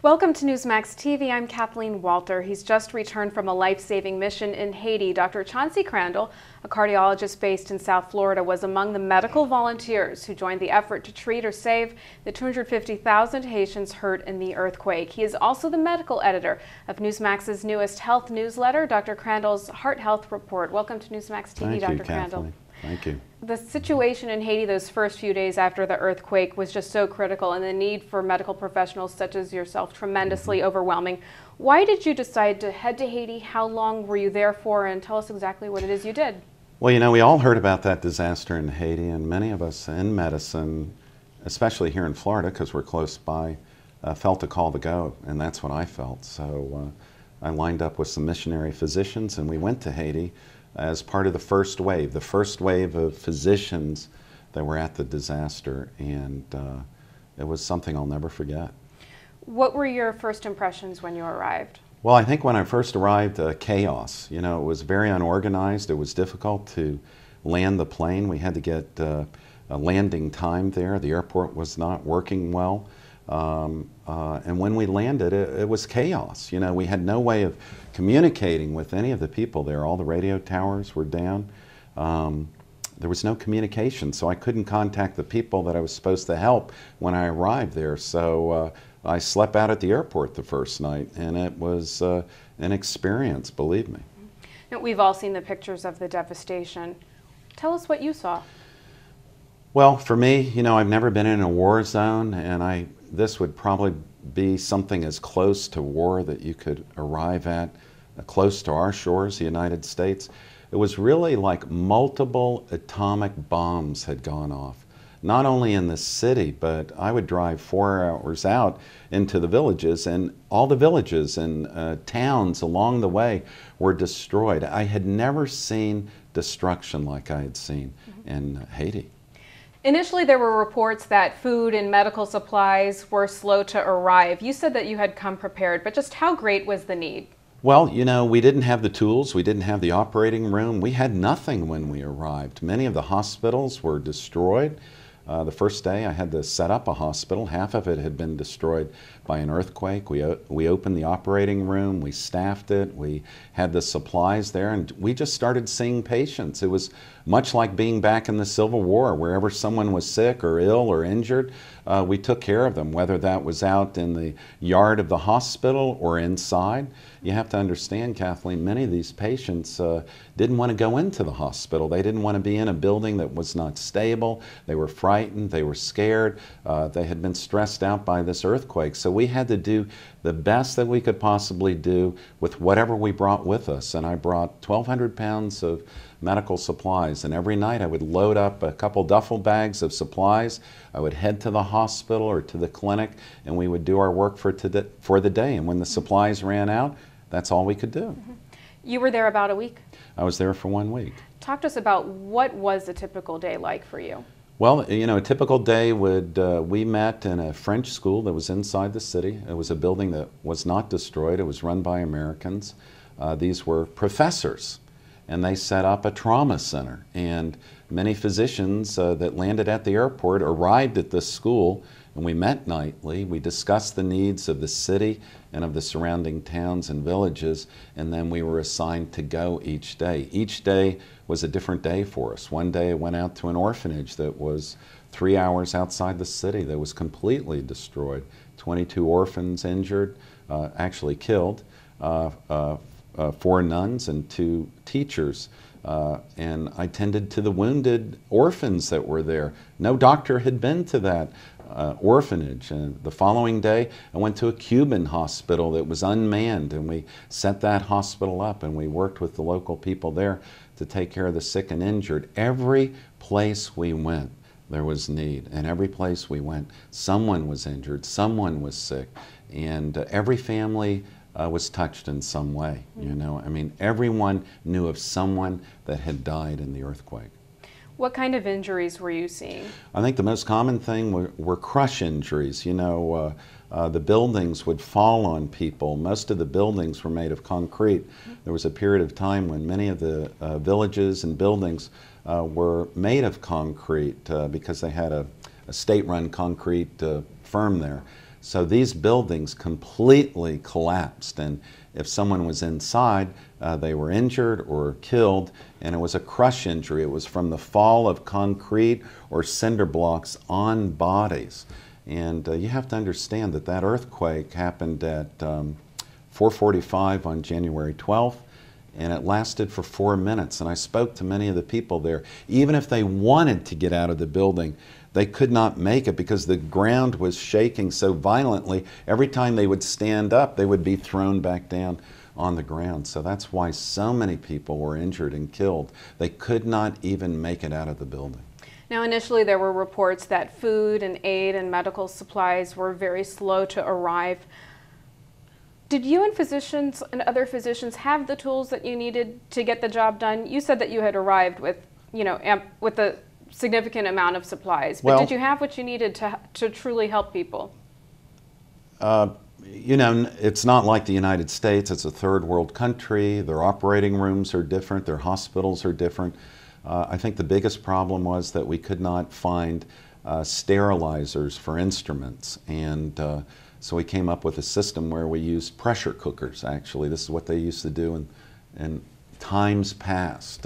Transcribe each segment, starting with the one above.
Welcome to Newsmax TV. I'm Kathleen Walter. He's just returned from a life-saving mission in Haiti. Dr. Chauncey Crandall, a cardiologist based in South Florida, was among the medical volunteers who joined the effort to treat or save the 250,000 Haitians hurt in the earthquake. He is also the medical editor of Newsmax's newest health newsletter, Dr. Crandall's Heart Health Report. Welcome to Newsmax TV, Dr. Crandall. Thank you. The situation in Haiti those first few days after the earthquake was just so critical, and the need for medical professionals such as yourself tremendously overwhelming. Why did you decide to head to Haiti? How long were you there for? And tell us exactly what it is you did. Well, you know, we all heard about that disaster in Haiti, and many of us in medicine, especially here in Florida because we're close by, felt a call to go, and that's what I felt. So I lined up with some missionary physicians, and we went to Haiti as part of the first wave of physicians that were at the disaster, and it was something I'll never forget. What were your first impressions when you arrived? Well, I think when I first arrived, chaos. You know, it was very unorganized. It was difficult to land the plane. We had to get a landing time there. The airport was not working well. And when we landed, it was chaos. You know, we had no way of communicating with any of the people there. All the radio towers were down. There was no communication, so I couldn't contact the people that I was supposed to help when I arrived there. So I slept out at the airport the first night, and it was an experience, believe me. Now, we've all seen the pictures of the devastation. Tell us what you saw. Well, for me, you know, I've never been in a war zone, and this would probably be something as close to war that you could arrive at, close to our shores, the United States. It was really like multiple atomic bombs had gone off, not only in the city, but I would drive 4 hours out into the villages, and all the villages and towns along the way were destroyed. I had never seen destruction like I had seen in Haiti. Initially, there were reports that food and medical supplies were slow to arrive. You said that you had come prepared, but just how great was the need? Well, you know, we didn't have the tools, we didn't have the operating room, we had nothing when we arrived. Many of the hospitals were destroyed. The first day I had to set up a hospital. Half of it had been destroyed by an earthquake. We opened the operating room, we staffed it, we had the supplies there, and we just started seeing patients. It was much like being back in the Civil War. Wherever someone was sick or ill or injured, we took care of them, whether that was out in the yard of the hospital or inside. You have to understand, Kathleen, many of these patients didn't want to go into the hospital. They didn't want to be in a building that was not stable. They were frightened, they were scared, they had been stressed out by this earthquake. So we had to do the best that we could possibly do with whatever we brought with us. And I brought 1,200 pounds of medical supplies, and every night I would load up a couple duffel bags of supplies. I would head to the hospital or to the clinic, and we would do our work for the day. And when the supplies ran out, that's all we could do. You were there about a week? I was there for 1 week. Talk to us about what was a typical day like for you? Well, you know, a typical day would, we met in a French school that was inside the city. It was a building that was not destroyed. It was run by Americans. These were professors, and they set up a trauma center. And many physicians that landed at the airport arrived at this school, and we met nightly. We discussed the needs of the city and of the surrounding towns and villages, and then we were assigned to go each day. Each day was a different day for us. One day I went out to an orphanage that was 3 hours outside the city that was completely destroyed. 22 orphans injured, actually killed, 4 nuns and 2 teachers. And I tended to the wounded orphans that were there. No doctor had been to that orphanage. And the following day, I went to a Cuban hospital that was unmanned, and we set that hospital up, and we worked with the local people there to take care of the sick and injured. Every place we went, there was need, and every place we went, someone was injured, someone was sick, and every family was touched in some way. You know, I mean, everyone knew of someone that had died in the earthquake. What kind of injuries were you seeing? I think the most common thing were crush injuries. You know, the buildings would fall on people. Most of the buildings were made of concrete. There was a period of time when many of the villages and buildings were made of concrete because they had a state-run concrete firm there. So these buildings completely collapsed, and if someone was inside, they were injured or killed, and it was a crush injury. It was from the fall of concrete or cinder blocks on bodies. And you have to understand that that earthquake happened at 4:45 on January 12th, and it lasted for 4 minutes. And I spoke to many of the people there. Even if they wanted to get out of the building, they could not make it because the ground was shaking so violently. Every time they would stand up, they would be thrown back down on the ground. So that's why so many people were injured and killed. They could not even make it out of the building. Now, initially there were reports that food and aid and medical supplies were very slow to arrive. Did you and physicians and other physicians have the tools that you needed to get the job done? You said that you had arrived with, with a significant amount of supplies, but did you have what you needed to truly help people? It's not like the United States. It's a third world country. Their operating rooms are different. Their hospitals are different. I think the biggest problem was that we could not find sterilizers for instruments, and so we came up with a system where we used pressure cookers, actually. This is what they used to do in times past.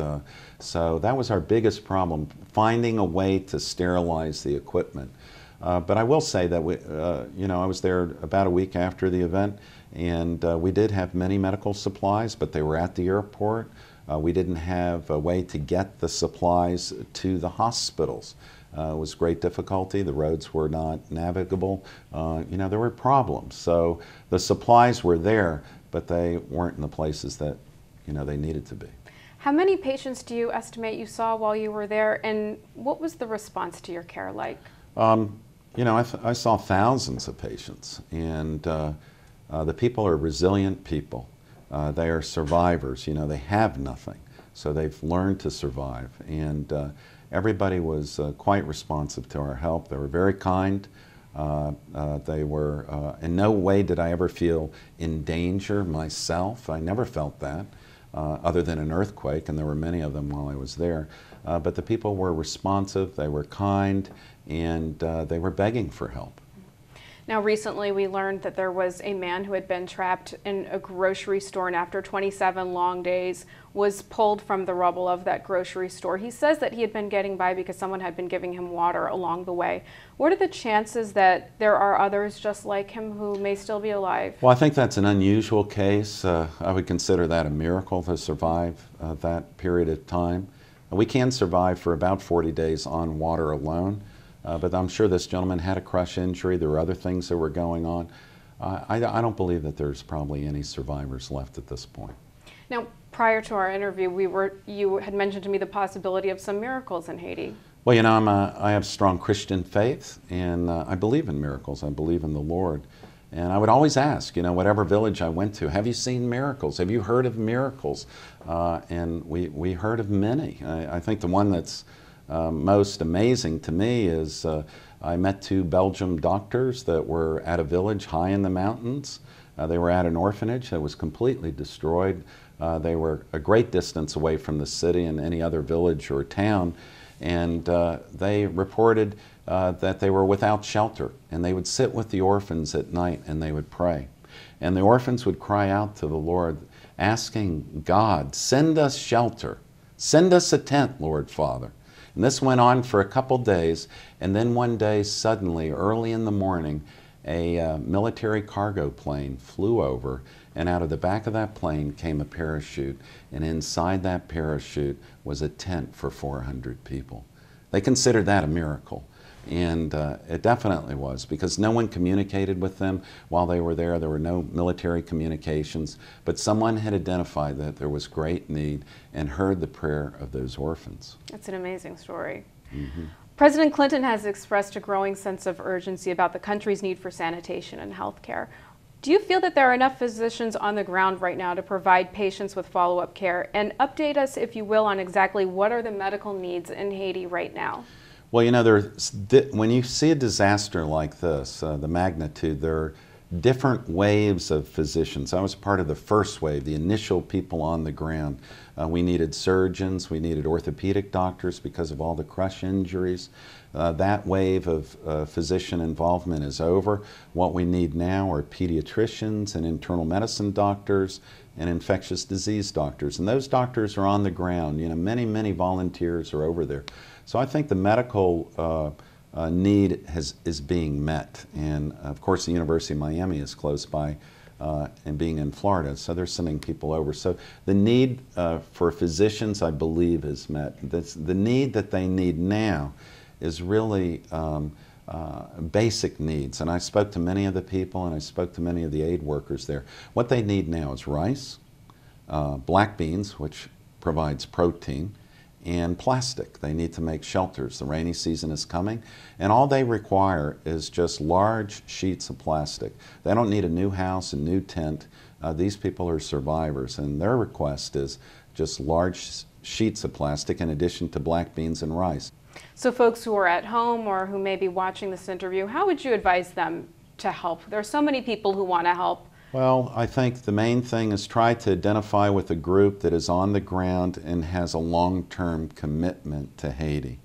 So that was our biggest problem, finding a way to sterilize the equipment. But I will say that I was there about a week after the event, and we did have many medical supplies, but they were at the airport. We didn't have a way to get the supplies to the hospitals. It was great difficulty. The roads were not navigable. There were problems. So the supplies were there, but they weren't in the places that they needed to be. How many patients do you estimate you saw while you were there, and what was the response to your care like? I saw thousands of patients, and the people are resilient people. They are survivors. They have nothing, so they've learned to survive. And everybody was quite responsive to our help. They were very kind. They were, in no way did I ever feel in danger myself. I never felt that, other than an earthquake, and there were many of them while I was there. But the people were responsive, they were kind, and they were begging for help. Now, recently we learned that there was a man who had been trapped in a grocery store and after 27 long days was pulled from the rubble of that grocery store. He says that he had been getting by because someone had been giving him water along the way. What are the chances that there are others just like him who may still be alive? Well, I think that's an unusual case. I would consider that a miracle to survive that period of time. We can survive for about 40 days on water alone. But I'm sure this gentleman had a crush injury. There were other things that were going on. I don't believe that there's probably any survivors left at this point. Now, prior to our interview, you had mentioned to me the possibility of some miracles in Haiti. Well, I have strong Christian faith, and I believe in miracles. I believe in the Lord. And I would always ask, whatever village I went to, have you seen miracles? Have you heard of miracles? And we heard of many. I think the one that's most amazing to me is I met two Belgian doctors that were at a village high in the mountains. They were at an orphanage that was completely destroyed. They were a great distance away from the city and any other village or town, and they reported that they were without shelter, and they would sit with the orphans at night and they would pray. And the orphans would cry out to the Lord, asking God, send us shelter, send us a tent, Lord Father. And this went on for a couple days, and then one day, suddenly, early in the morning, a military cargo plane flew over, and out of the back of that plane came a parachute, and inside that parachute was a tent for 400 people. They considered that a miracle, and it definitely was, because no one communicated with them while they were there. There were no military communications, but someone had identified that there was great need and heard the prayer of those orphans. That's an amazing story. Mm-hmm. President Clinton has expressed a growing sense of urgency about the country's need for sanitation and health care. Do you feel that there are enough physicians on the ground right now to provide patients with follow-up care? And update us, if you will, on exactly what are the medical needs in Haiti right now? Well, when you see a disaster like this, the magnitude, there different waves of physicians. I was part of the first wave, the initial people on the ground. We needed surgeons, we needed orthopedic doctors because of all the crush injuries. That wave of physician involvement is over. What we need now are pediatricians and internal medicine doctors and infectious disease doctors. And those doctors are on the ground. You know, many volunteers are over there. So I think the medical need is being met. And of course the University of Miami is close by and being in Florida, so they're sending people over. So the need for physicians, I believe, is met. The need that they need now is really basic needs. And I spoke to many of the people and I spoke to many of the aid workers there. What they need now is rice, black beans, which provides protein, and plastic. They need to make shelters. The rainy season is coming, and all they require is just large sheets of plastic. They don't need a new house, a new tent. These people are survivors, and their request is just large sheets of plastic in addition to black beans and rice. So folks who are at home or who may be watching this interview, how would you advise them to help? There are so many people who want to help. Well, I think the main thing is try to identify with a group that is on the ground and has a long-term commitment to Haiti.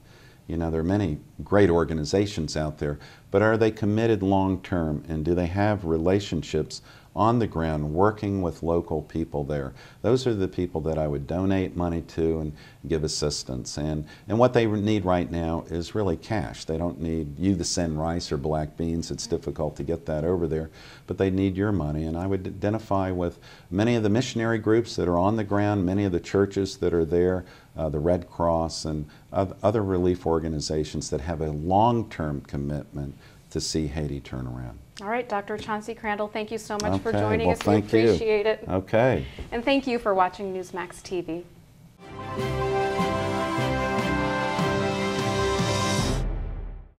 You know, there are many great organizations out there, but are they committed long-term, and do they have relationships on the ground working with local people there? Those are the people that I would donate money to and give assistance. And what they need right now is really cash. They don't need you to send rice or black beans. It's difficult to get that over there, but they need your money. And I would identify with many of the missionary groups that are on the ground, many of the churches that are there, the Red Cross and other relief organizations that have a long-term commitment to see Haiti turn around. All right, Dr. Chauncey Crandall, thank you so much for Okay, joining well, us. We thank you. appreciate it. Okay. And thank you for watching Newsmax TV.